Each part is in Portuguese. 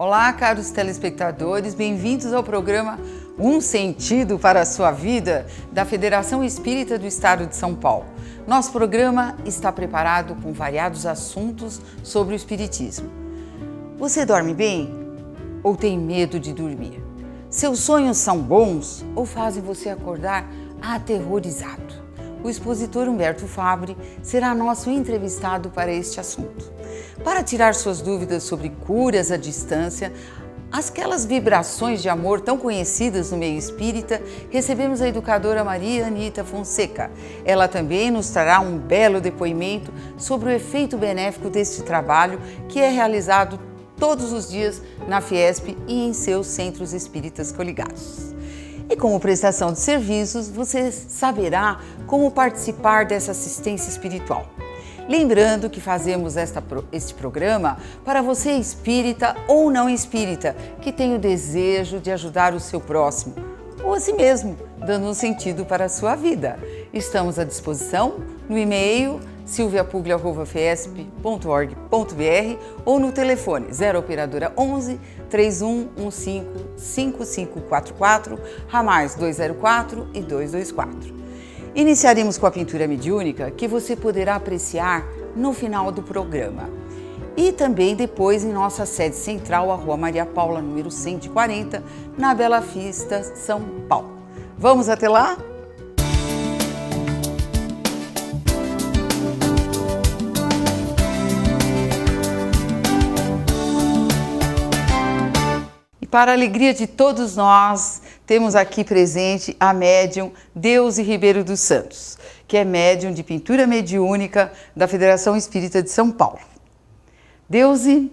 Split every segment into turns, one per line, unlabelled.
Olá, caros telespectadores, bem-vindos ao programa Um Sentido para a Sua Vida, da Federação Espírita do Estado de São Paulo. Nosso programa está preparado com variados assuntos sobre o Espiritismo. Você dorme bem ou tem medo de dormir? Seus sonhos são bons ou fazem você acordar aterrorizado? O expositor Humberto Fabre será nosso entrevistado para este assunto. Para tirar suas dúvidas sobre curas à distância, aquelas vibrações de amor tão conhecidas no meio espírita, recebemos a educadora Maria Anita Fonseca. Ela também nos trará um belo depoimento sobre o efeito benéfico deste trabalho que é realizado todos os dias na Fiesp e em seus centros espíritas coligados. E como prestação de serviços, você saberá como participar dessa assistência espiritual. Lembrando que fazemos este programa para você espírita ou não espírita, que tem o desejo de ajudar o seu próximo, ou a si mesmo, dando um sentido para a sua vida. Estamos à disposição no e-mail silviapuglia@fiesp.org.br ou no telefone 0 operadora 11 3115 5544, ramais 204 e 224. Iniciaremos com a pintura mediúnica, que você poderá apreciar no final do programa. E também depois em nossa sede central, a Rua Maria Paula, número 140, na Bela Vista, São Paulo. Vamos até lá? Para a alegria de todos nós, temos aqui presente a médium Deusi Ribeiro dos Santos, que é médium de pintura mediúnica da Federação Espírita de São Paulo. Deusi,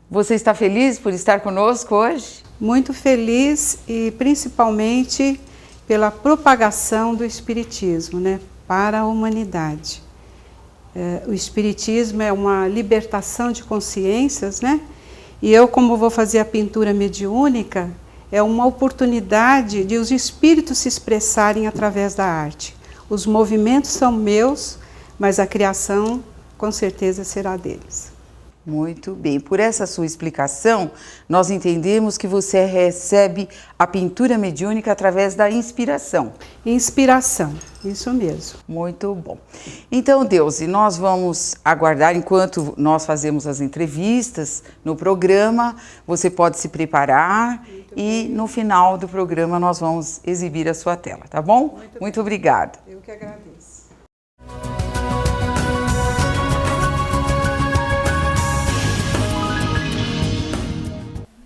você está feliz por estar conosco hoje?
Muito feliz e principalmente pela propagação do Espiritismo, para a humanidade. O Espiritismo é uma libertação de consciências, E eu, como vou fazer a pintura mediúnica, é uma oportunidade de os espíritos se expressarem através da arte. Os movimentos são meus, mas a criação com certeza será deles.
Muito bem. Por essa sua explicação, nós entendemos que você recebe a pintura mediúnica através da inspiração.
Inspiração, isso mesmo.
Muito bom. Então, Deusi, nós vamos aguardar enquanto nós fazemos as entrevistas no programa. Você pode se preparar e no final do programa nós vamos exibir a sua tela, tá bom? Muito obrigada.
Eu que agradeço.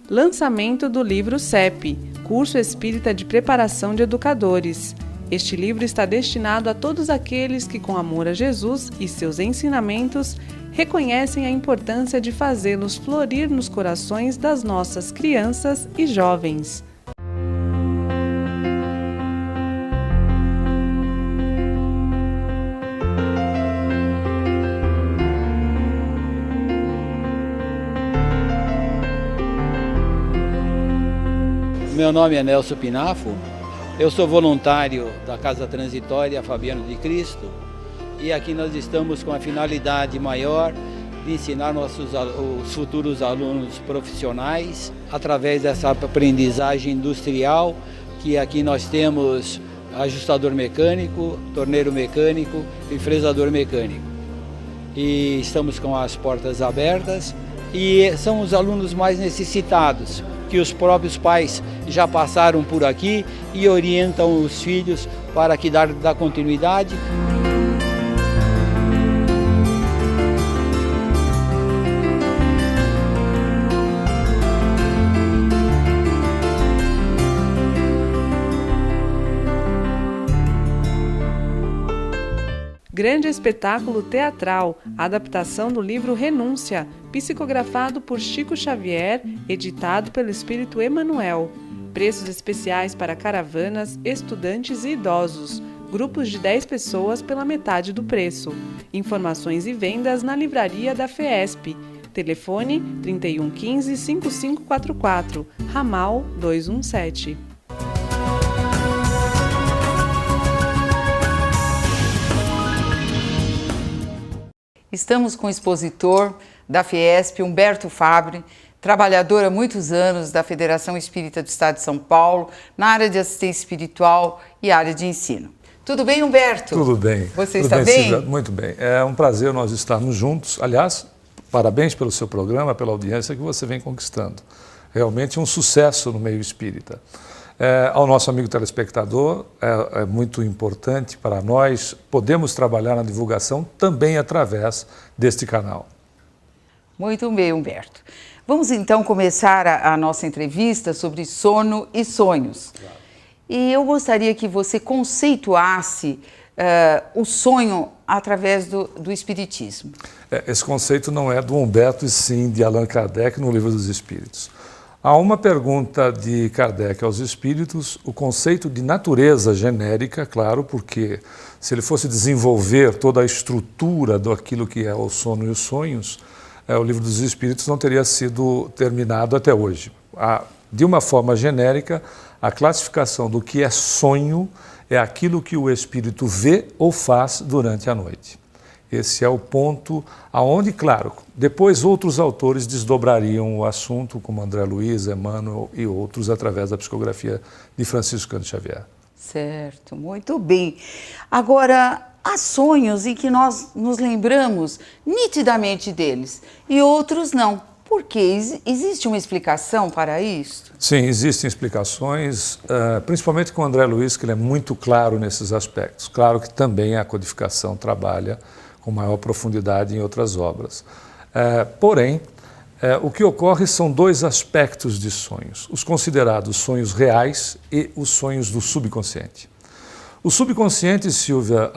Lançamento do livro CEP, Curso Espírita de Preparação de Educadores. Este livro está destinado a todos aqueles que, com amor a Jesus e seus ensinamentos, reconhecem a importância de fazê-los florir nos corações das nossas crianças e jovens.
Meu nome é Nelson Pinafo, eu sou voluntário da Casa Transitória Fabiano de Cristo e aqui nós estamos com a finalidade maior de ensinar os futuros alunos profissionais através dessa aprendizagem industrial, que aqui nós temos ajustador mecânico, torneiro mecânico e fresador mecânico. E estamos com as portas abertas e são os alunos mais necessitados, que os próprios pais já passaram por aqui e orientam os filhos para que dar continuidade.
Grande espetáculo teatral, adaptação do livro Renúncia, psicografado por Chico Xavier, editado pelo Espírito Emmanuel. Preços especiais para caravanas, estudantes e idosos. Grupos de 10 pessoas pela metade do preço. Informações e vendas na livraria da FESP. Telefone 3115 5544, ramal 217.
Estamos com o expositor da Fiesp, Humberto Fabre, trabalhador há muitos anos da Federação Espírita do Estado de São Paulo, na área de assistência espiritual e área de ensino. Tudo bem, Humberto?
Tudo bem.
Você está bem?
Silvia, muito bem. É um prazer nós estarmos juntos. Aliás, parabéns pelo seu programa, pela audiência que você vem conquistando. Realmente um sucesso no meio espírita. Ao nosso amigo telespectador, é muito importante para nós podermos trabalhar na divulgação também através deste canal.
Muito bem, Humberto. Vamos então começar a nossa entrevista sobre sono e sonhos. Claro. E eu gostaria que você conceituasse o sonho através do Espiritismo.
Esse conceito não é do Humberto, e sim de Allan Kardec no Livro dos Espíritos. Há uma pergunta de Kardec aos espíritos, o conceito de natureza genérica, claro, porque se ele fosse desenvolver toda a estrutura daquilo que é o sono e os sonhos, o Livro dos Espíritos não teria sido terminado até hoje. De uma forma genérica, a classificação do que é sonho é aquilo que o espírito vê ou faz durante a noite. Esse é o ponto aonde, claro, depois outros autores desdobrariam o assunto, como André Luiz, Emmanuel e outros, através da psicografia de Francisco Cândido Xavier.
Certo, muito bem. Agora, há sonhos em que nós nos lembramos nitidamente deles e outros não. Por quê? Existe uma explicação para isso?
Sim, existem explicações, principalmente com André Luiz, que ele é muito claro nesses aspectos. Claro que também a codificação trabalha com maior profundidade em outras obras. Porém, o que ocorre são dois aspectos de sonhos, os considerados sonhos reais e os sonhos do subconsciente. O subconsciente, Silvia,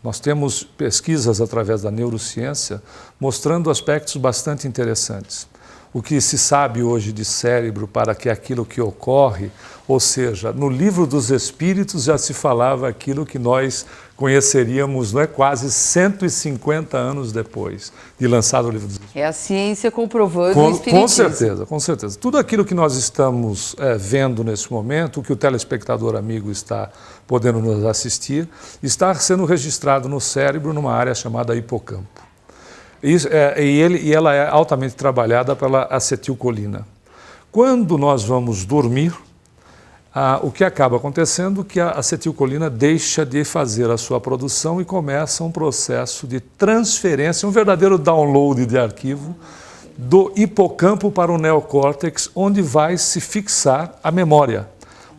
nós temos pesquisas através da neurociência mostrando aspectos bastante interessantes. O que se sabe hoje de cérebro para que aquilo que ocorre, ou seja, no Livro dos Espíritos já se falava aquilo que nós conheceríamos, não é, quase 150 anos depois de lançado o Livro dos Espíritos.
É a ciência comprovando o Espiritismo.
Com certeza, com certeza. Tudo aquilo que nós estamos vendo nesse momento, o que o telespectador amigo está podendo nos assistir, está sendo registrado no cérebro numa área chamada hipocampo. E ela é altamente trabalhada pela acetilcolina. Quando nós vamos dormir, o que acaba acontecendo é que a acetilcolina deixa de fazer a sua produção e começa um processo de transferência, um verdadeiro download de arquivo do hipocampo para o neocórtex, onde vai se fixar a memória.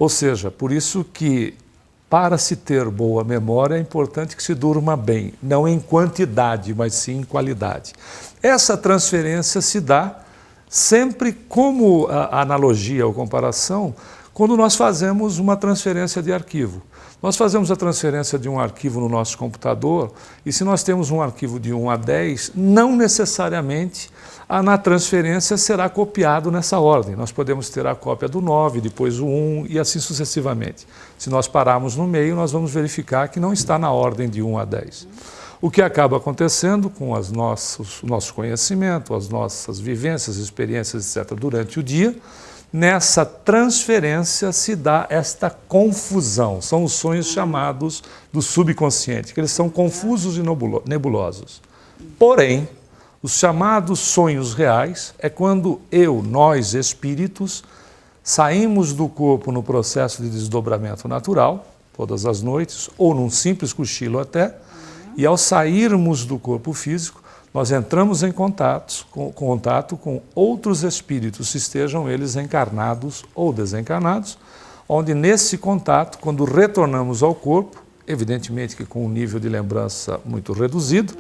Ou seja, por isso que para se ter boa memória é importante que se durma bem, não em quantidade, mas sim em qualidade. Essa transferência se dá sempre como a analogia ou comparação quando nós fazemos uma transferência de arquivo. Nós fazemos a transferência de um arquivo no nosso computador e se nós temos um arquivo de 1 a 10, não necessariamente na transferência será copiado nessa ordem. Nós podemos ter a cópia do 9, depois o 1 e assim sucessivamente. Se nós pararmos no meio, nós vamos verificar que não está na ordem de 1 a 10. O que acaba acontecendo com o nosso conhecimento, as nossas vivências, experiências, etc., durante o dia, nessa transferência se dá esta confusão. São os sonhos chamados do subconsciente, que eles são confusos e nebulosos. Porém, os chamados sonhos reais é quando nós espíritos, saímos do corpo no processo de desdobramento natural, todas as noites, ou num simples cochilo até, e ao sairmos do corpo físico, nós entramos em contato com outros espíritos, estejam eles encarnados ou desencarnados, onde nesse contato, quando retornamos ao corpo, evidentemente que com um nível de lembrança muito reduzido,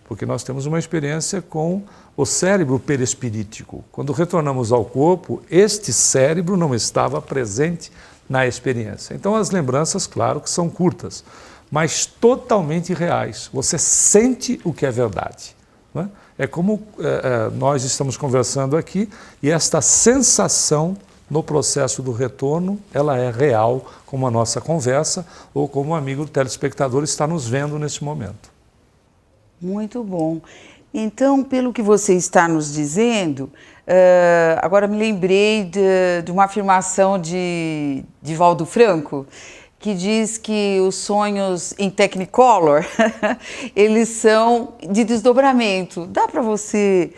porque nós temos uma experiência com o cérebro perispirítico. Quando retornamos ao corpo, este cérebro não estava presente na experiência. Então as lembranças, claro, que são curtas, mas totalmente reais. Você sente o que é verdade. Não é? É como nós estamos conversando aqui e esta sensação no processo do retorno, ela é real como a nossa conversa ou como o amigo telespectador está nos vendo nesse momento.
Muito bom. Então, pelo que você está nos dizendo, agora me lembrei de uma afirmação de Valdo Franco, que diz que os sonhos em Technicolor, eles são de desdobramento. Dá para você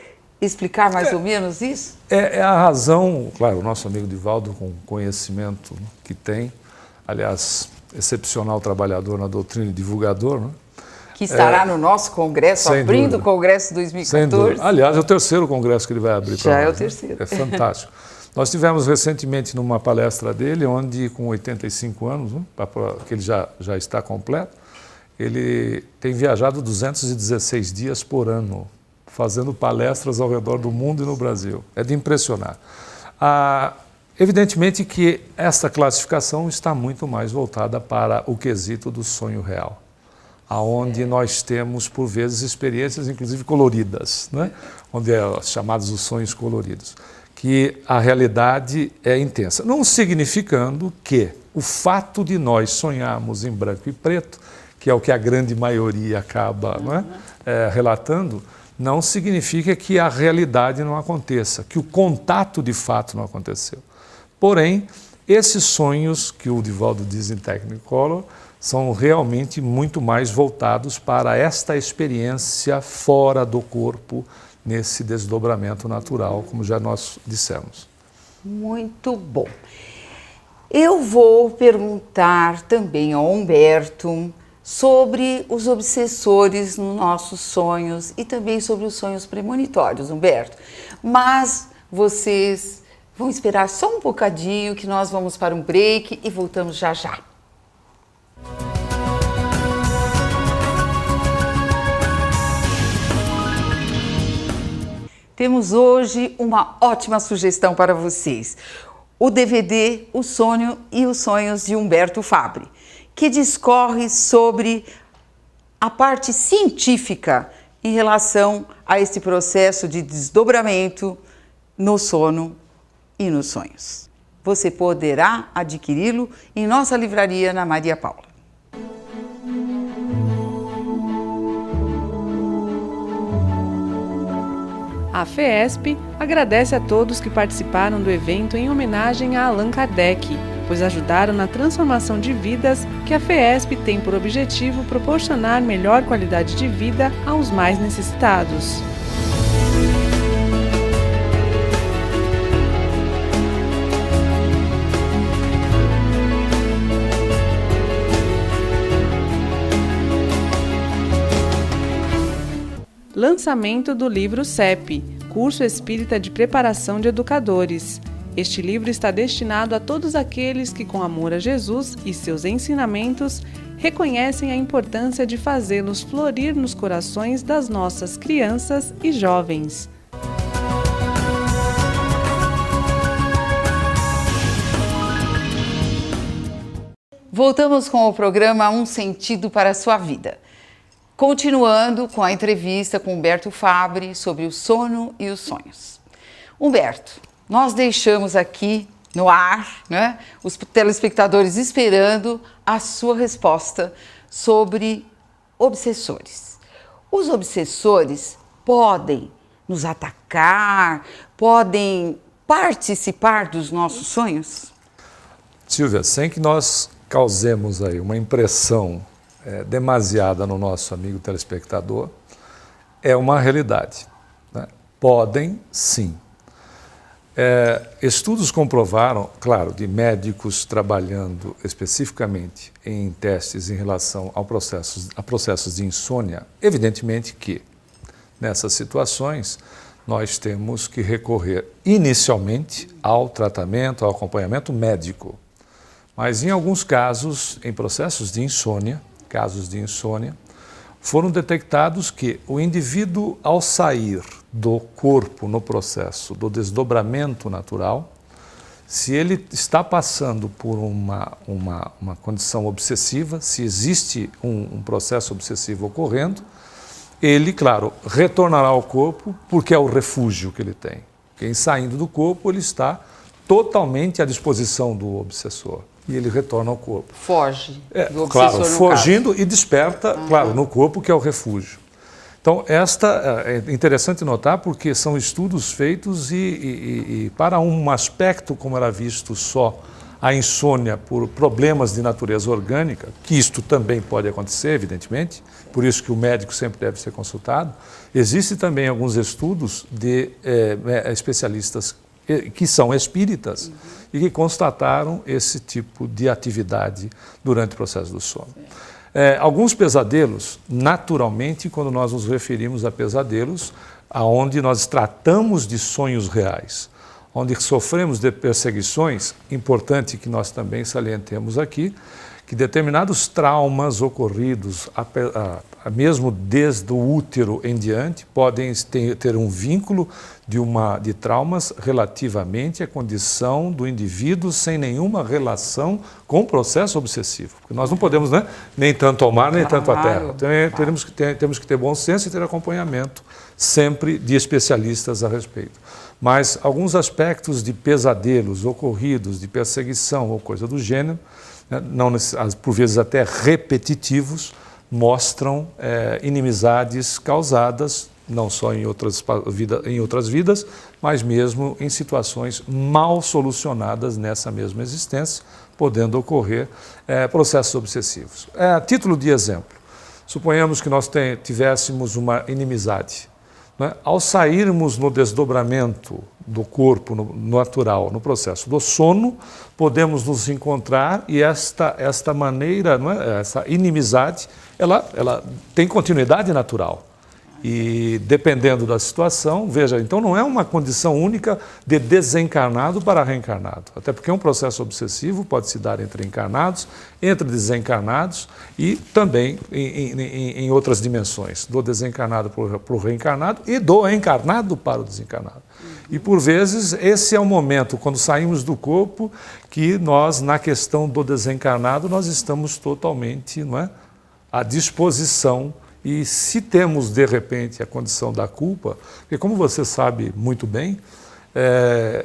explicar mais ou menos isso?
É a razão, claro, o nosso amigo Divaldo, com o conhecimento que tem, aliás, excepcional trabalhador na doutrina e divulgador, né?
Que estará no nosso congresso, abrindo o Congresso 2014.
Sem dúvida. Aliás, é o terceiro congresso que ele vai abrir.
Já é o terceiro.
É fantástico. Nós tivemos recentemente numa palestra dele, onde com 85 anos, né, que ele já está completo, ele tem viajado 216 dias por ano, fazendo palestras ao redor do mundo e no Brasil. É de impressionar. Evidentemente que essa classificação está muito mais voltada para o quesito do sonho real, aonde nós temos, por vezes, experiências, inclusive coloridas, né? Onde é chamados os sonhos coloridos, que a realidade é intensa. Não significando que o fato de nós sonharmos em branco e preto, que é o que a grande maioria acaba relatando, não significa que a realidade não aconteça, que o contato de fato não aconteceu. Porém, esses sonhos que o Divaldo diz em Technicolor são realmente muito mais voltados para esta experiência fora do corpo, nesse desdobramento natural, como já nós dissemos.
Muito bom. Eu vou perguntar também ao Humberto sobre os obsessores nos nossos sonhos e também sobre os sonhos premonitórios, Humberto. Mas vocês vão esperar só um bocadinho que nós vamos para um break e voltamos já já. Temos hoje uma ótima sugestão para vocês. O DVD O Sonho e os Sonhos de Humberto Fabbri, que discorre sobre a parte científica em relação a esse processo de desdobramento no sono e nos sonhos. Você poderá adquiri-lo em nossa livraria na Maria Paula.
A FEESP agradece a todos que participaram do evento em homenagem a Allan Kardec, pois ajudaram na transformação de vidas que a FEESP tem por objetivo proporcionar melhor qualidade de vida aos mais necessitados. Lançamento do livro CEP, Curso Espírita de Preparação de Educadores. Este livro está destinado a todos aqueles que, com amor a Jesus e seus ensinamentos, reconhecem a importância de fazê-los florir nos corações das nossas crianças e jovens.
Voltamos com o programa Um Sentido para a Sua Vida. Continuando com a entrevista com Humberto Fabbri sobre o sono e os sonhos. Humberto, nós deixamos aqui no ar, né, os telespectadores esperando a sua resposta sobre obsessores. Os obsessores podem nos atacar, podem participar dos nossos sonhos?
Silvia, sem que nós causemos aí uma impressão demasiada no nosso amigo telespectador, é uma realidade, né? Podem, sim. Estudos comprovaram, claro, de médicos trabalhando especificamente em testes em relação a processos de insônia, evidentemente que, nessas situações, nós temos que recorrer inicialmente ao tratamento, ao acompanhamento médico. Mas em alguns casos, em processos de insônia, foram detectados que o indivíduo, ao sair do corpo no processo do desdobramento natural, se ele está passando por uma condição obsessiva, se existe um processo obsessivo ocorrendo, ele, claro, retornará ao corpo porque é o refúgio que ele tem. Porque em saindo do corpo, ele está totalmente à disposição do obsessor. E ele retorna ao corpo.
Foge do obsessor,
claro, fugindo e desperta, claro, no corpo, que é o refúgio. Então, é interessante notar porque são estudos feitos e para um aspecto, como era visto só a insônia por problemas de natureza orgânica, que isto também pode acontecer, evidentemente, por isso que o médico sempre deve ser consultado. Existem também alguns estudos de especialistas que são espíritas e que constataram esse tipo de atividade durante o processo do sono. Alguns pesadelos, naturalmente, quando nós nos referimos a pesadelos, aonde nós tratamos de sonhos reais, onde sofremos de perseguições, importante que nós também salientemos aqui, que determinados traumas ocorridos, mesmo desde o útero em diante, podem ter um vínculo de traumas relativamente à condição do indivíduo sem nenhuma relação com o processo obsessivo. Porque nós não podemos, né, nem tanto ao mar, nem tanto à terra. Temos que ter bom senso e ter acompanhamento sempre de especialistas a respeito. Mas alguns aspectos de pesadelos ocorridos, de perseguição ou coisa do gênero, né, por vezes até repetitivos, mostram inimizades causadas não só em outras vidas, mas mesmo em situações mal solucionadas nessa mesma existência, podendo ocorrer processos obsessivos. A título de exemplo, suponhamos que nós tivéssemos uma inimizade. Né? Ao sairmos no desdobramento do corpo no natural, no processo do sono, podemos nos encontrar e esta maneira, não é? Essa inimizade, ela tem continuidade natural. E dependendo da situação, veja, então não é uma condição única de desencarnado para reencarnado. Até porque um processo obsessivo pode se dar entre encarnados, entre desencarnados e também em outras dimensões, do desencarnado para o reencarnado e do encarnado para o desencarnado. E por vezes esse é o momento, quando saímos do corpo, que nós, na questão do desencarnado, nós estamos totalmente, não é, à disposição. E se temos, de repente, a condição da culpa, porque como você sabe muito bem,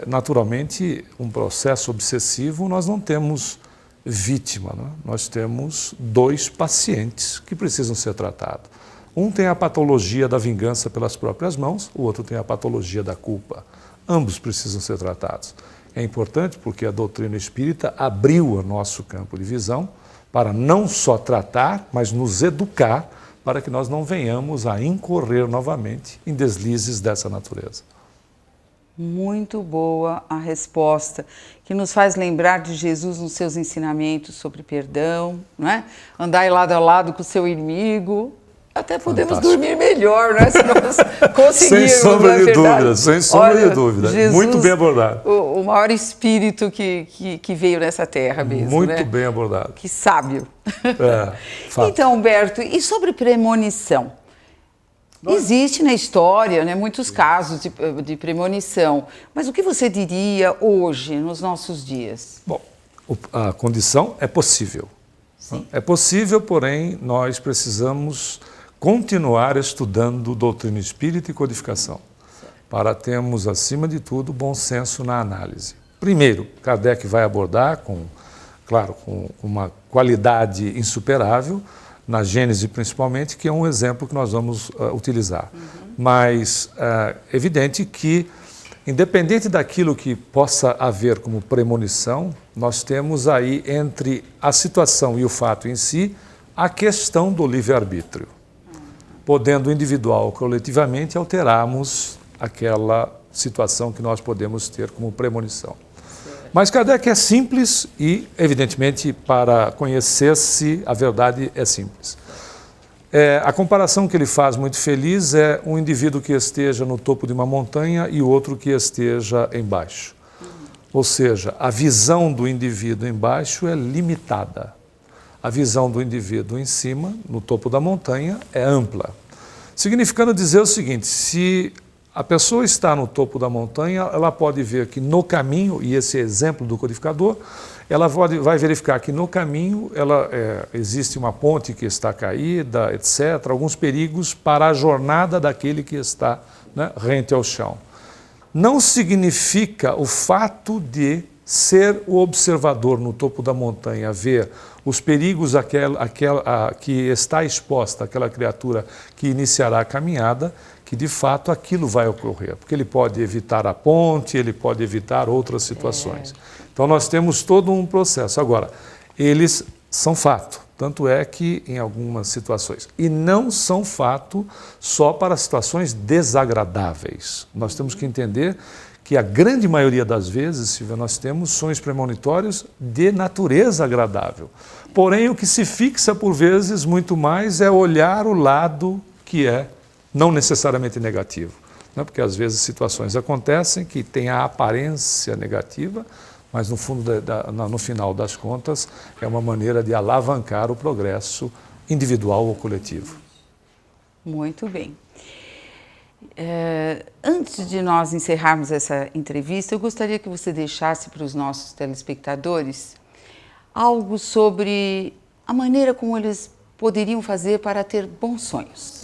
naturalmente, um processo obsessivo, nós não temos vítima, né? Nós temos dois pacientes que precisam ser tratados. Um tem a patologia da vingança pelas próprias mãos, o outro tem a patologia da culpa. Ambos precisam ser tratados. É importante porque a doutrina espírita abriu o nosso campo de visão para não só tratar, mas nos educar, para que nós não venhamos a incorrer novamente em deslizes dessa natureza.
Muito boa a resposta, que nos faz lembrar de Jesus nos seus ensinamentos sobre perdão, não é? Andar lado a lado com o seu inimigo, até podemos
Fantástico.
Dormir melhor, não é? Se nós conseguirmos,
sem sombra
de
dúvida, sem sombra de dúvida.
Jesus,
muito bem abordado.
O maior espírito que veio nessa terra mesmo,
muito
né?
bem abordado.
Que sábio.
Fato.
Então, Humberto, e sobre premonição? Existe na história, né, muitos casos de premonição, mas o que você diria hoje, nos nossos dias?
Bom, a condição é possível.
Sim.
É possível, porém, nós precisamos continuar estudando doutrina espírita e codificação, para termos, acima de tudo, bom senso na análise. Primeiro, Kardec vai abordar, com uma qualidade insuperável, na Gênese principalmente, que é um exemplo que nós vamos utilizar. Mas é evidente que, independente daquilo que possa haver como premonição, nós temos aí, entre a situação e o fato em si, a questão do livre-arbítrio, podendo individual ou coletivamente alterarmos aquela situação que nós podemos ter como premonição. Mas Kardec é simples e, evidentemente, para conhecer-se, a verdade é simples. A comparação que ele faz muito feliz é um indivíduo que esteja no topo de uma montanha e outro que esteja embaixo. Ou seja, a visão do indivíduo embaixo é limitada. A visão do indivíduo em cima, no topo da montanha, é ampla. Significando dizer o seguinte, se a pessoa está no topo da montanha, ela pode ver que no caminho, e esse é exemplo do codificador, ela vai verificar que no caminho existe uma ponte que está caída, etc., alguns perigos para a jornada daquele que está, né, rente ao chão. Não significa o fato de ser o observador no topo da montanha, ver os perigos que está exposta àquela criatura que iniciará a caminhada, que de fato aquilo vai ocorrer, porque ele pode evitar a ponte, ele pode evitar outras situações. Então nós temos todo um processo. Agora, eles são fato, tanto é que em algumas situações, e não são fato só para situações desagradáveis. Nós temos que entender que a grande maioria das vezes, Silvia, nós temos sonhos premonitórios de natureza agradável. Porém, o que se fixa por vezes muito mais é olhar o lado que é não necessariamente negativo, né? Porque às vezes situações acontecem que têm a aparência negativa, mas no fundo, no final das contas, é uma maneira de alavancar o progresso individual ou coletivo.
Muito bem. Antes de nós encerrarmos essa entrevista, eu gostaria que você deixasse para os nossos telespectadores algo sobre a maneira como eles poderiam fazer para ter bons sonhos.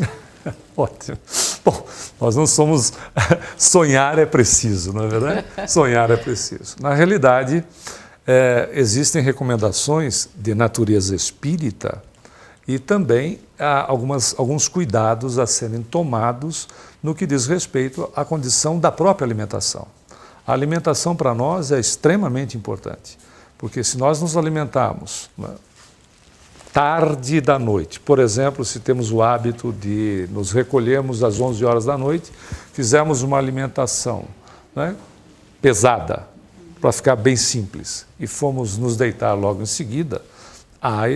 Ótimo. Bom, nós não somos... Sonhar é preciso, não é verdade? Sonhar é preciso. Na realidade, existem recomendações de natureza espírita e também há alguns cuidados a serem tomados no que diz respeito à condição da própria alimentação. A alimentação para nós é extremamente importante, porque se nós nos alimentarmos, né, tarde da noite, por exemplo, se temos o hábito de nos recolhermos às 11 horas da noite, fizermos uma alimentação, né, pesada, para ficar bem simples, e fomos nos deitar logo em seguida,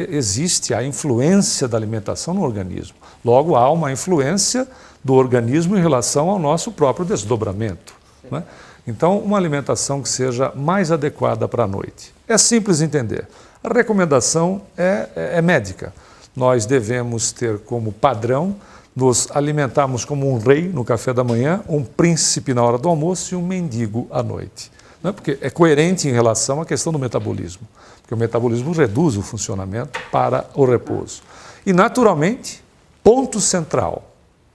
existe a influência da alimentação no organismo. Logo, há uma influência do organismo em relação ao nosso próprio desdobramento, né? Então, uma alimentação que seja mais adequada para a noite. É simples entender. A recomendação é médica. Nós devemos ter como padrão nos alimentarmos como um rei no café da manhã, um príncipe na hora do almoço e um mendigo à noite. Não é? Porque é coerente em relação à questão do metabolismo, porque o metabolismo reduz o funcionamento para o repouso. E, naturalmente, ponto central,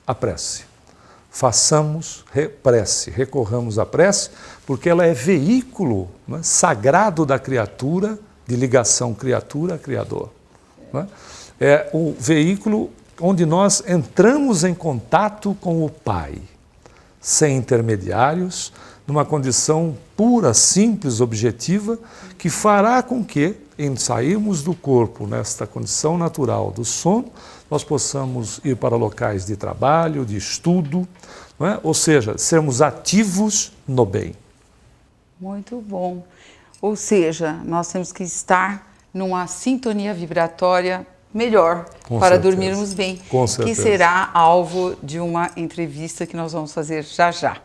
a prece. Façamos prece, recorramos à prece, porque ela é veículo, né, sagrado da criatura, de ligação criatura-criador. Né? É o veículo onde nós entramos em contato com o Pai, sem intermediários, numa condição pura, simples, objetiva, que fará com que, em sairmos do corpo nesta condição natural do sono, nós possamos ir para locais de trabalho, de estudo, não é? Ou seja, sermos ativos no bem.
Muito bom. Ou seja, nós temos que estar numa sintonia vibratória melhor para dormirmos bem, que será alvo de uma entrevista que nós vamos fazer já já.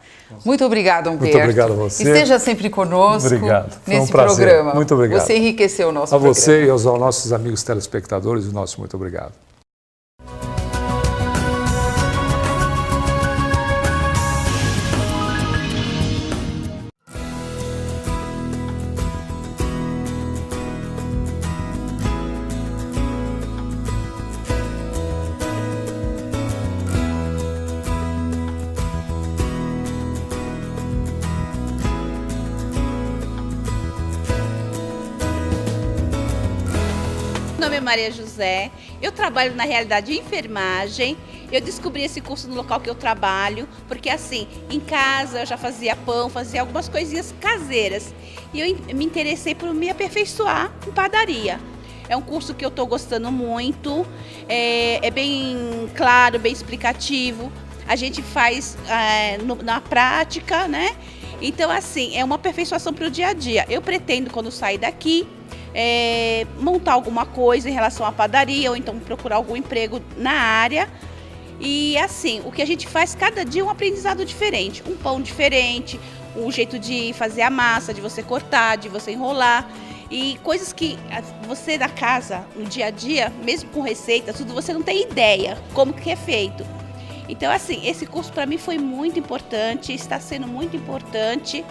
Muito obrigado, Humberto.
Muito obrigado a você.
Esteja sempre conosco nesse programa.
Muito obrigado.
Você enriqueceu o nosso programa.
A você e aos nossos amigos telespectadores, o nosso muito obrigado.
Meu nome é Maria José, eu trabalho na realidade de enfermagem. Eu descobri esse curso no local que eu trabalho, porque assim, em casa eu já fazia pão, fazia algumas coisinhas caseiras. E eu me interessei por me aperfeiçoar em padaria. É um curso que eu estou gostando muito, é bem claro, bem explicativo. A gente faz na prática, né? Então assim, é uma aperfeiçoação para o dia a dia. Eu pretendo, quando sair daqui, montar alguma coisa em relação à padaria ou então procurar algum emprego na área. E assim, o que a gente faz cada dia é um aprendizado diferente, um pão diferente, um jeito de fazer a massa, de você cortar, de você enrolar. E coisas que você da casa, no dia a dia, mesmo com receitas, tudo, você não tem ideia como que é feito. Então assim, esse curso para mim foi muito importante, está sendo muito importante.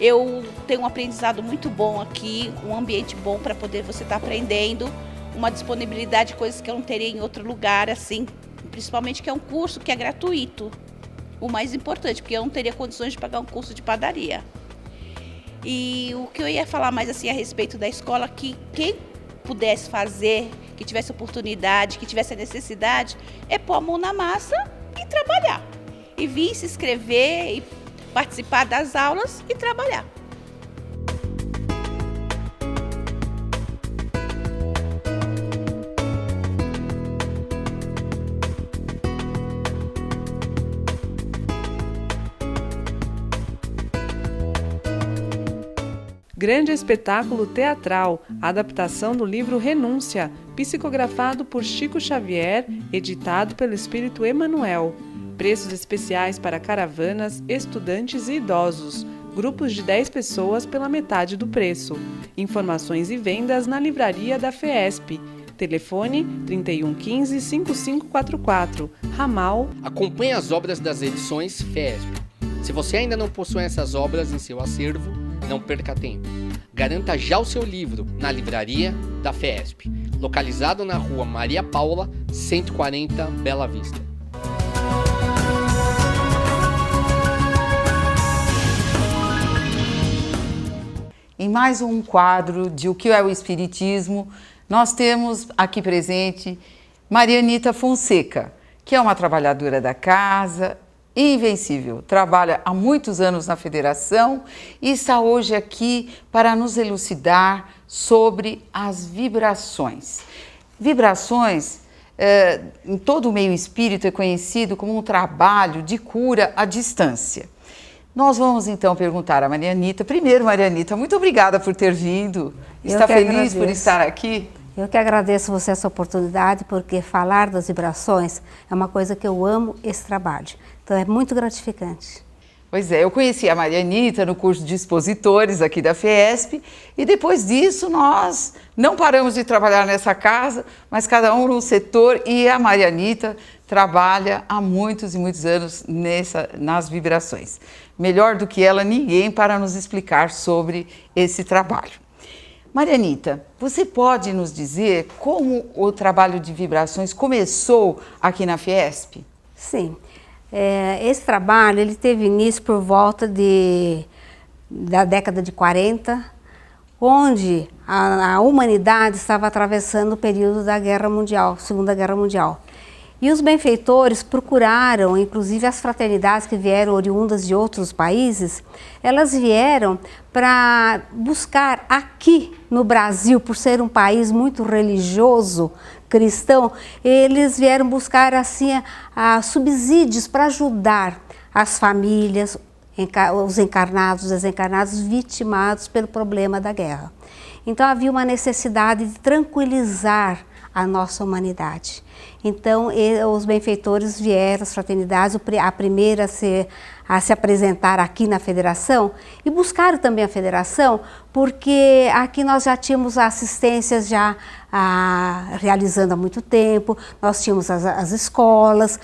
Eu tenho um aprendizado muito bom aqui, um ambiente bom para poder você estar aprendendo, uma disponibilidade de coisas que eu não teria em outro lugar, assim, principalmente que é um curso que é gratuito, o mais importante, porque eu não teria condições de pagar um curso de padaria. E o que eu ia falar mais assim a respeito da escola, que quem pudesse fazer, que tivesse oportunidade, que tivesse a necessidade, é pôr a mão na massa e trabalhar. e vir se inscrever e participar das aulas e trabalhar.
Grande espetáculo teatral, adaptação do livro Renúncia, psicografado por Chico Xavier, editado pelo Espírito Emmanuel. Preços especiais para caravanas, estudantes e idosos. Grupos de 10 pessoas pela metade do preço. Informações e vendas na livraria da FESP. Telefone 3115-5544, ramal.
Acompanhe as obras das edições FESP. Se você ainda não possui essas obras em seu acervo, não perca tempo. Garanta já o seu livro na livraria da FESP, localizado na rua Maria Paula, 140, Bela Vista.
Em mais um quadro de O que é o Espiritismo, nós temos aqui presente Marianita Fonseca, que é uma trabalhadora da casa, invencível, trabalha há muitos anos na Federação e está hoje aqui para nos elucidar sobre as vibrações. Vibrações, em todo o meio espírita, é conhecido como um trabalho de cura à distância. Nós vamos então perguntar a Marianita. Primeiro, Marianita, muito obrigada por ter vindo. Está feliz por estar aqui?
Eu que agradeço você essa oportunidade, porque falar das vibrações é uma coisa que eu amo, esse trabalho. Então é muito gratificante.
Pois é, eu conheci a Marianita no curso de expositores aqui da FESP e depois disso nós não paramos de trabalhar nessa casa, mas cada um num setor, e a Marianita trabalha há muitos e muitos anos nas vibrações. Melhor do que ela, ninguém para nos explicar sobre esse trabalho. Marianita, você pode nos dizer como o trabalho de vibrações começou aqui na FESP?
Sim. Esse trabalho ele teve início por volta da década de 40, onde a humanidade estava atravessando o período da Guerra Mundial, Segunda Guerra Mundial. E os benfeitores procuraram, inclusive as fraternidades que vieram oriundas de outros países, elas vieram para buscar aqui no Brasil, por ser um país muito religioso, cristão, eles vieram buscar assim subsídios para ajudar as famílias, os encarnados, os desencarnados, vitimados pelo problema da guerra. Então havia uma necessidade de tranquilizar a nossa humanidade. Então os benfeitores vieram, as fraternidades, a primeira a se apresentar aqui na Federação, e buscaram também a Federação, porque aqui nós já tínhamos assistências realizando há muito tempo, nós tínhamos as escolas,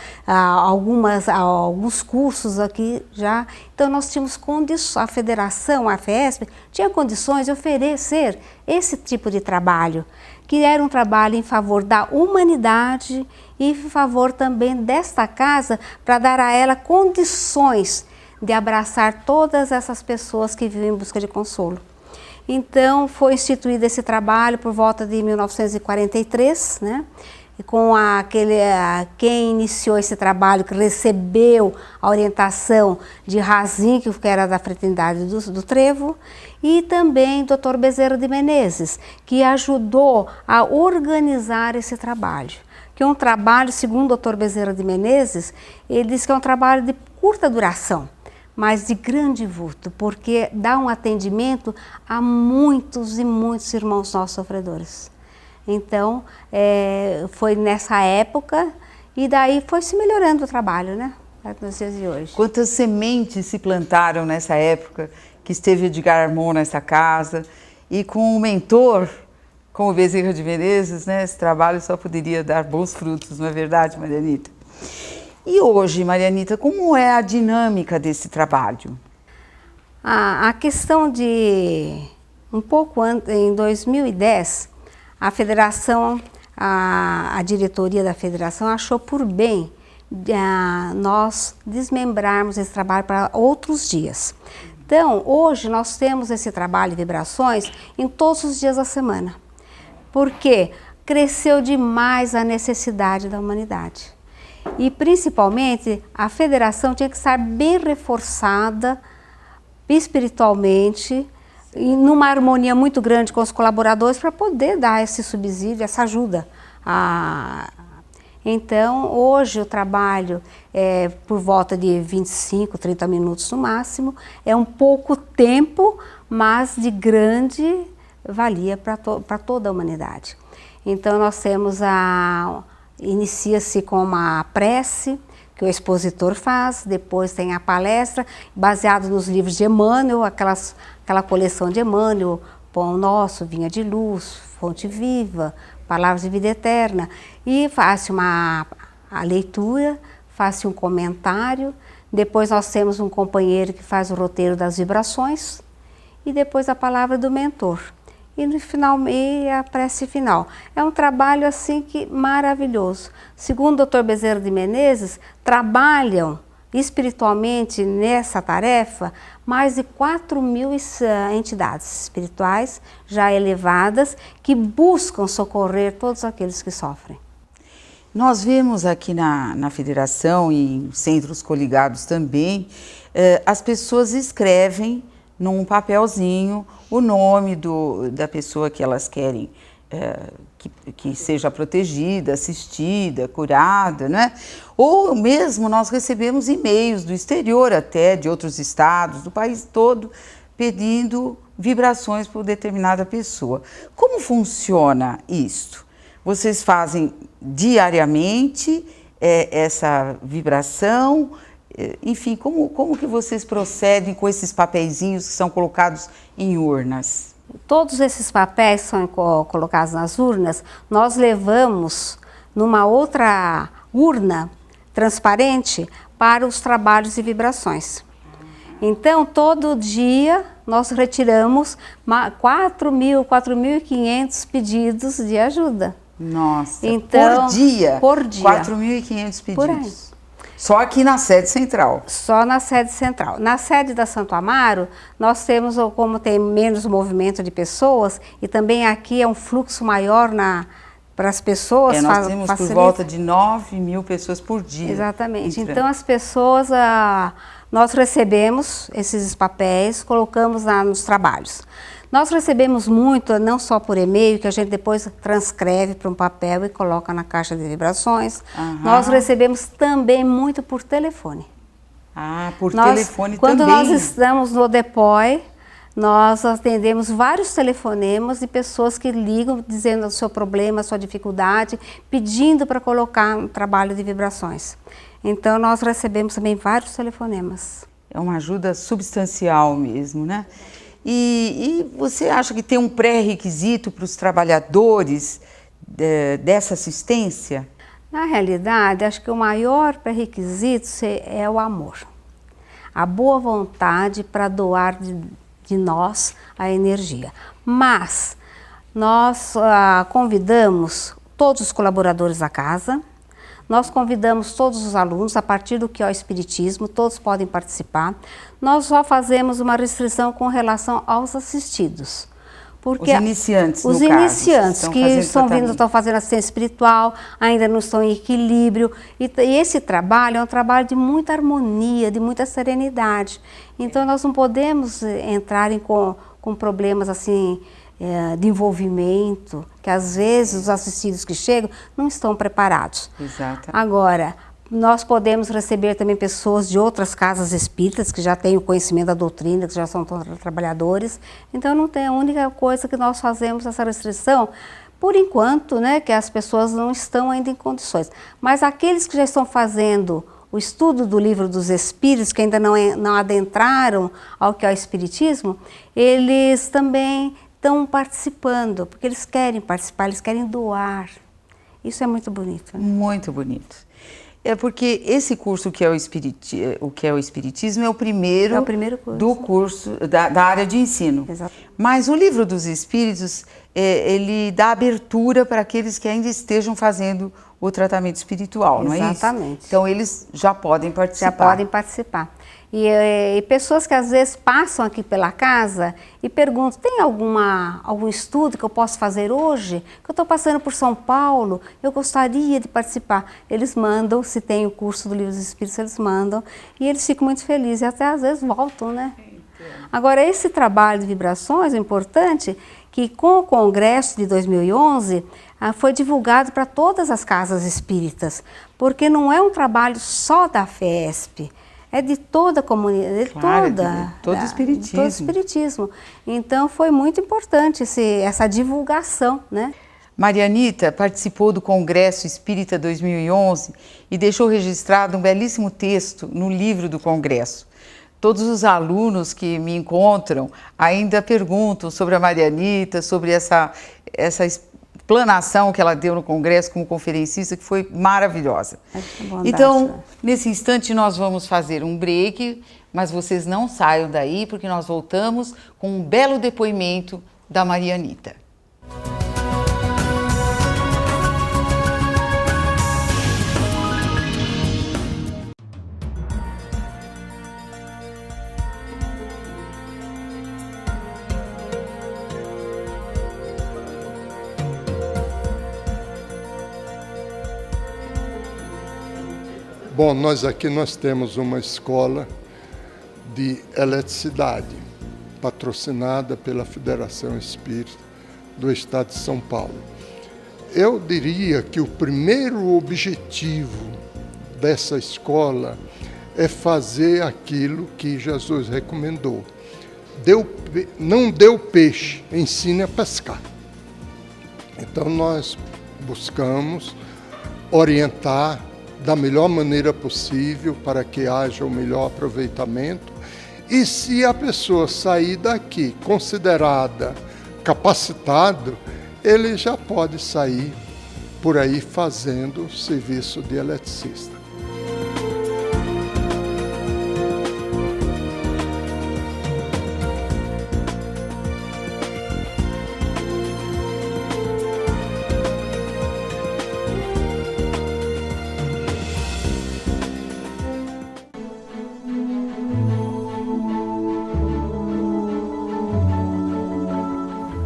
alguns cursos aqui já, então nós tínhamos condições, a Federação, a FESP, tinha condições de oferecer esse tipo de trabalho, que era um trabalho em favor da humanidade e em favor também desta casa, para dar a ela condições de abraçar todas essas pessoas que vivem em busca de consolo. Então foi instituído esse trabalho por volta de 1943, né? E com quem iniciou esse trabalho, que recebeu a orientação de Razin, que era da Fraternidade do Trevo, e também Dr. Bezerra de Menezes, que ajudou a organizar esse trabalho. Que é um trabalho, segundo o Dr. Bezerra de Menezes, ele diz que é um trabalho de curta duração, mas de grande vulto, porque dá um atendimento a muitos e muitos irmãos nossos sofredores. Então, foi nessa época, e daí foi se melhorando o trabalho, né? Nos dias de hoje.
Quantas sementes se plantaram nessa época que esteve Edgar Armon nessa casa, e com o mentor, como Bezerra de Menezes, né? Esse trabalho só poderia dar bons frutos, não é verdade, Marianita? E hoje, Marianita, como é a dinâmica desse trabalho?
A questão de, um pouco antes, em 2010, a Federação, a diretoria da Federação achou por bem nós desmembrarmos esse trabalho para outros dias. Então, hoje nós temos esse trabalho de vibrações em todos os dias da semana, porque cresceu demais a necessidade da humanidade. E principalmente a federação tinha que estar bem reforçada espiritualmente e numa harmonia muito grande com os colaboradores para poder dar esse subsídio, essa ajuda. Então, hoje o trabalho é por volta de 25, 30 minutos no máximo. É um pouco tempo, mas de grande valia para toda a humanidade. Então, nós temos inicia-se com uma prece, que o expositor faz, depois tem a palestra, baseado nos livros de Emmanuel, aquela coleção de Emmanuel, Pão Nosso, Vinha de Luz, Fonte Viva, Palavras de Vida Eterna, e faz a leitura, faz um comentário, depois nós temos um companheiro que faz o roteiro das vibrações, e depois a palavra do mentor. E no final, a prece final. É um trabalho assim que maravilhoso. Segundo o Dr. Bezerra de Menezes, trabalham espiritualmente nessa tarefa mais de 4.000 entidades espirituais já elevadas que buscam socorrer todos aqueles que sofrem.
Nós vemos aqui na federação e em centros coligados também, as pessoas escrevem num papelzinho o nome da pessoa que elas querem que seja protegida, assistida, curada, né? Ou mesmo nós recebemos e-mails do exterior até, de outros estados, do país todo, pedindo vibrações por determinada pessoa. Como funciona isto? Vocês fazem diariamente essa vibração? Enfim, como que vocês procedem com esses papeizinhos que são colocados em urnas?
Todos esses papéis são colocados nas urnas, nós levamos numa outra urna transparente para os trabalhos de vibrações. Então, todo dia nós retiramos 4.500 pedidos de ajuda.
Nossa,
então,
por dia?
Por dia.
4.500 pedidos?
Por aí.
Só aqui na sede central?
Só na sede central. Na sede da Santo Amaro, nós temos, como tem menos movimento de pessoas, e também aqui é um fluxo maior para as pessoas.
Nós temos por volta de 9.000 pessoas por dia.
Exatamente. Então, as pessoas, nós recebemos esses papéis, colocamos nos trabalhos. Nós recebemos muito, não só por e-mail, que a gente depois transcreve para um papel e coloca na caixa de vibrações. Uhum. Nós recebemos também muito por telefone.
Por telefone
quando
também.
Quando nós estamos no DEPOI, nós atendemos vários telefonemas de pessoas que ligam dizendo o seu problema, a sua dificuldade, pedindo para colocar um trabalho de vibrações. Então, nós recebemos também vários telefonemas.
É uma ajuda substancial mesmo, né? E você acha que tem um pré-requisito para os trabalhadores dessa assistência?
Na realidade, acho que o maior pré-requisito é o amor. A boa vontade para doar de nós a energia. Mas nós convidamos todos os colaboradores da casa, nós convidamos todos os alunos, a partir do que é o Espiritismo, todos podem participar. Nós só fazemos uma restrição com relação aos assistidos. Porque
os iniciantes,
os iniciantes que estão fazendo assistência espiritual, ainda não estão em equilíbrio. E esse trabalho é um trabalho de muita harmonia, de muita serenidade. Então, nós não podemos entrar com problemas assim, de envolvimento, que às vezes os assistidos que chegam não estão preparados.
Exato.
Agora, nós podemos receber também pessoas de outras casas espíritas que já têm o conhecimento da doutrina, que já são trabalhadores. Então, não tem a única coisa que nós fazemos essa restrição, por enquanto, né, que as pessoas não estão ainda em condições. Mas aqueles que já estão fazendo o estudo do Livro dos Espíritos, que ainda não adentraram ao que é o Espiritismo, eles também estão participando, porque eles querem participar, eles querem doar. Isso é muito bonito. Né?
Muito bonito. É porque esse curso que é o Espiritismo é o primeiro
curso.
Do curso da área de ensino.
Exato.
Mas o Livro dos Espíritos, ele dá abertura para aqueles que ainda estejam fazendo o tratamento espiritual, não é isso?
Exatamente.
Então eles já podem participar.
Já podem participar. E pessoas que às vezes passam aqui pela casa e perguntam, tem algum estudo que eu posso fazer hoje? Que eu estou passando por São Paulo, eu gostaria de participar. Eles mandam, se tem o curso do Livro dos Espíritos, eles mandam e eles ficam muito felizes e até às vezes voltam, né? Agora, esse trabalho de vibrações é importante que com o Congresso de 2011 foi divulgado para todas as casas espíritas, porque não é um trabalho só da FESP, é de toda a comunidade,
Claro, de todo o espiritismo.
Todo o espiritismo. Então foi muito importante essa divulgação, né?
Marianita participou do Congresso Espírita 2011 e deixou registrado um belíssimo texto no livro do Congresso. Todos os alunos que me encontram ainda perguntam sobre a Marianita, sobre essa explanação que ela deu no Congresso como conferencista, que foi maravilhosa. Então, nesse instante nós vamos fazer um break, mas vocês não saiam daí, porque nós voltamos com um belo depoimento da Marianita.
Bom, nós temos uma escola de eletricidade, patrocinada pela Federação Espírita do Estado de São Paulo. Eu diria que o primeiro objetivo dessa escola é fazer aquilo que Jesus recomendou. Não dê o peixe, ensine a pescar. Então nós buscamos orientar da melhor maneira possível para que haja o melhor aproveitamento. E se a pessoa sair daqui considerada capacitado, ele já pode sair por aí fazendo serviço de eletricista.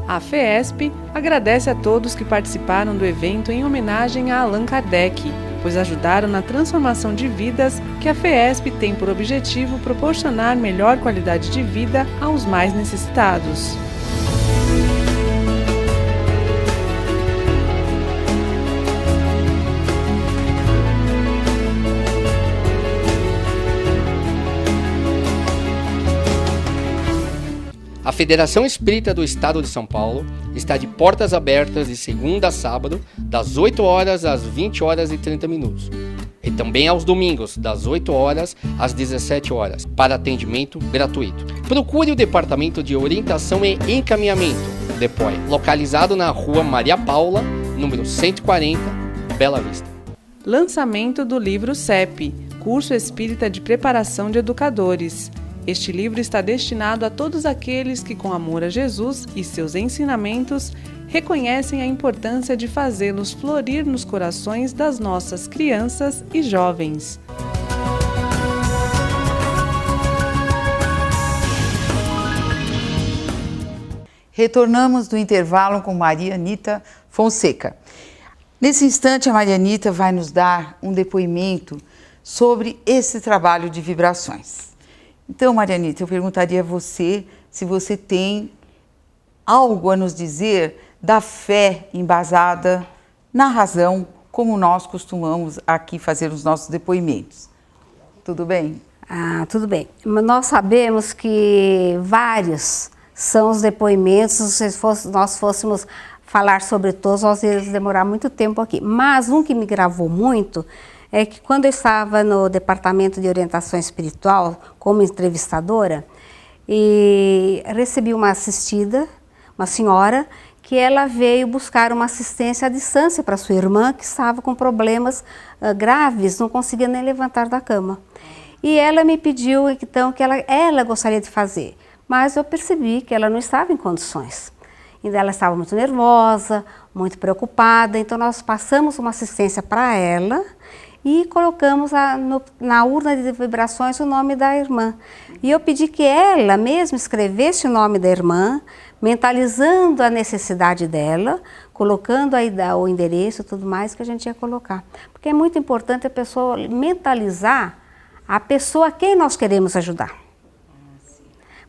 A FESP agradece a todos que participaram do evento em homenagem a Allan Kardec, pois ajudaram na transformação de vidas que a FESP tem por objetivo proporcionar melhor qualidade de vida aos mais necessitados.
A Federação Espírita do Estado de São Paulo está de portas abertas de segunda a sábado, das 8 horas às 20 horas e 30 minutos. E também aos domingos, das 8 horas às 17 horas, para atendimento gratuito. Procure o Departamento de Orientação e Encaminhamento, DEPOE, localizado na Rua Maria Paula, número 140, Bela Vista.
Lançamento do livro CEP, Curso Espírita de Preparação de Educadores. Este livro está destinado a todos aqueles que, com amor a Jesus e seus ensinamentos, reconhecem a importância de fazê-los florir nos corações das nossas crianças e jovens.
Retornamos do intervalo com Marianita Fonseca. Nesse instante, a Marianita vai nos dar um depoimento sobre esse trabalho de vibrações. Então, Marianita, eu perguntaria a você se você tem algo a nos dizer da fé embasada na razão, como nós costumamos aqui fazer os nossos depoimentos. Tudo bem?
Tudo bem. Nós sabemos que vários são os depoimentos, se nós fôssemos falar sobre todos, nós íamos demorar muito tempo aqui. Mas um que me gravou muito é que quando eu estava no Departamento de Orientação Espiritual, como entrevistadora, e recebi uma assistida, uma senhora, que ela veio buscar uma assistência à distância para sua irmã, que estava com problemas graves, não conseguia nem levantar da cama. E ela me pediu, então, que ela gostaria de fazer, mas eu percebi que ela não estava em condições. Ainda ela estava muito nervosa, muito preocupada, então nós passamos uma assistência para ela, e colocamos na urna de vibrações o nome da irmã. E eu pedi que ela mesma escrevesse o nome da irmã, mentalizando a necessidade dela, colocando aí o endereço e tudo mais que a gente ia colocar. Porque é muito importante a pessoa mentalizar a pessoa a quem nós queremos ajudar.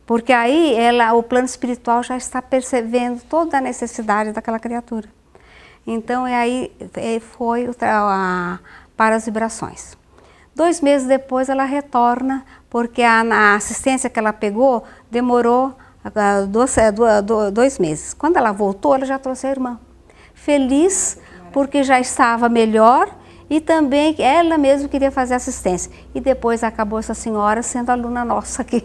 Porque aí o plano espiritual já está percebendo toda a necessidade daquela criatura. Então aí foi para as vibrações. 2 meses depois ela retorna, porque a assistência que ela pegou demorou 2 meses. Quando ela voltou, ela já trouxe a irmã. Feliz, porque já estava melhor e também ela mesma queria fazer assistência. E depois acabou essa senhora sendo aluna nossa aqui.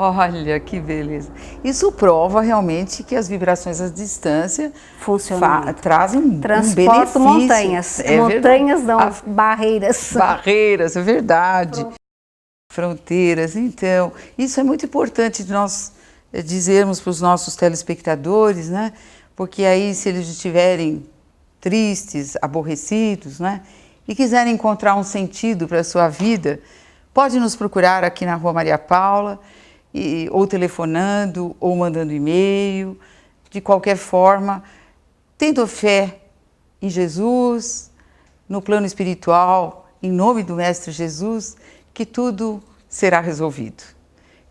Olha que beleza. Isso prova realmente que as vibrações à distância trazem um benefício.
Montanhas. Montanhas não, barreiras.
Barreiras, é verdade. Fronteiras. Então, isso é muito importante de nós dizermos para os nossos telespectadores, né? Porque aí, se eles estiverem tristes, aborrecidos, né? E quiserem encontrar um sentido para a sua vida, pode nos procurar aqui na Rua Maria Paula, ou telefonando, ou mandando e-mail, de qualquer forma, tendo fé em Jesus, no plano espiritual, em nome do Mestre Jesus, que tudo será resolvido.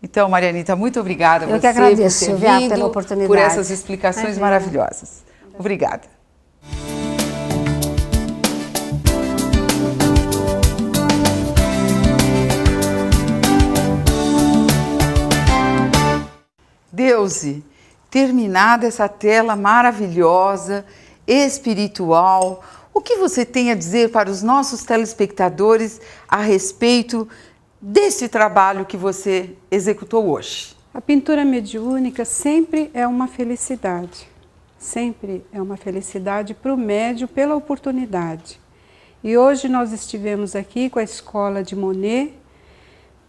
Então, Marianita, muito obrigada a você
que agradeço,
por ter vindo,
pela oportunidade.
por essas explicações maravilhosas. Obrigada. Deusi, terminada essa tela maravilhosa, espiritual, o que você tem a dizer para os nossos telespectadores a respeito desse trabalho que você executou hoje?
A pintura mediúnica sempre é uma felicidade. Sempre é uma felicidade para o médium pela oportunidade. E hoje nós estivemos aqui com a escola de Monet,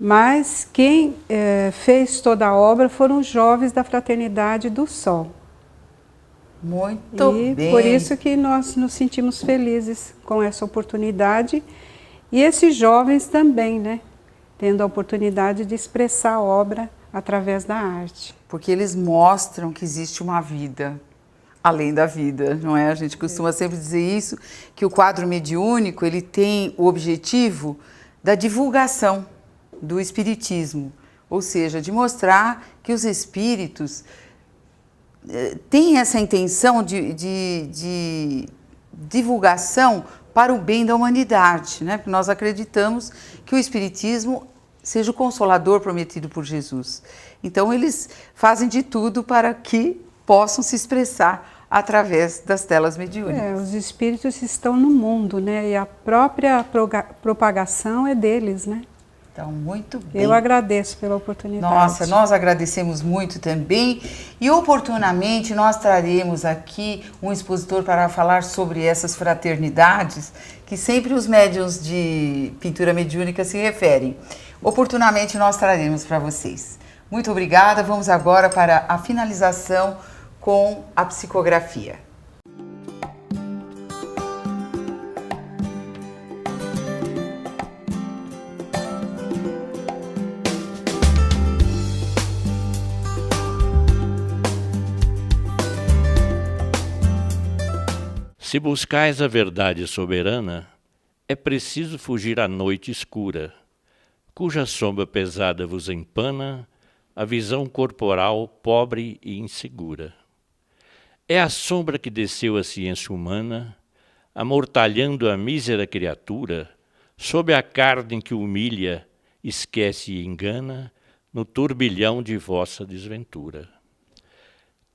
mas quem fez toda a obra foram os jovens da Fraternidade do Sol.
Muito bem.
Por isso que nós nos sentimos felizes com essa oportunidade. E esses jovens também, né? Tendo a oportunidade de expressar a obra através da arte.
Porque eles mostram que existe uma vida além da vida, não é? A gente costuma sempre dizer isso, que o quadro mediúnico, ele tem o objetivo da divulgação do espiritismo, ou seja, de mostrar que os espíritos têm essa intenção de divulgação para o bem da humanidade, né? Porque nós acreditamos que o espiritismo seja o consolador prometido por Jesus. Então eles fazem de tudo para que possam se expressar através das telas mediúnicas.
Os espíritos estão no mundo, né? E a própria propagação é deles, né?
Então, muito bem.
Eu agradeço pela oportunidade.
Nossa, nós agradecemos muito também e oportunamente nós traremos aqui um expositor para falar sobre essas fraternidades que sempre os médiuns de pintura mediúnica se referem. Oportunamente nós traremos para vocês. Muito obrigada. Vamos agora para a finalização com a psicografia.
Se buscais a verdade soberana, é preciso fugir à noite escura, cuja sombra pesada vos empana a visão corporal pobre e insegura. É a sombra que desceu a ciência humana, amortalhando a mísera criatura, sob a carne que humilha, esquece e engana, no turbilhão de vossa desventura.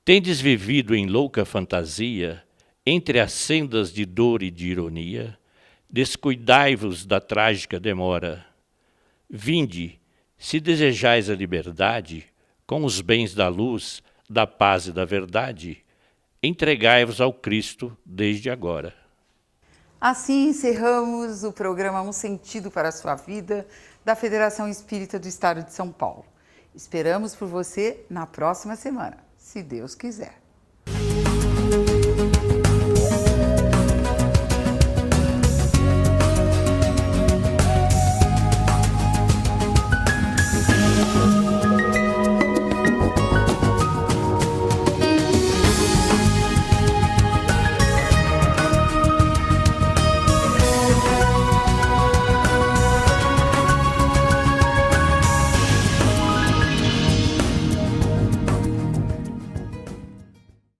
Tendes vivido em louca fantasia, entre as sendas de dor e de ironia, descuidai-vos da trágica demora. Vinde, se desejais a liberdade, com os bens da luz, da paz e da verdade, entregai-vos ao Cristo desde agora.
Assim encerramos o programa Um Sentido para a Sua Vida, da Federação Espírita do Estado de São Paulo. Esperamos por você na próxima semana, se Deus quiser.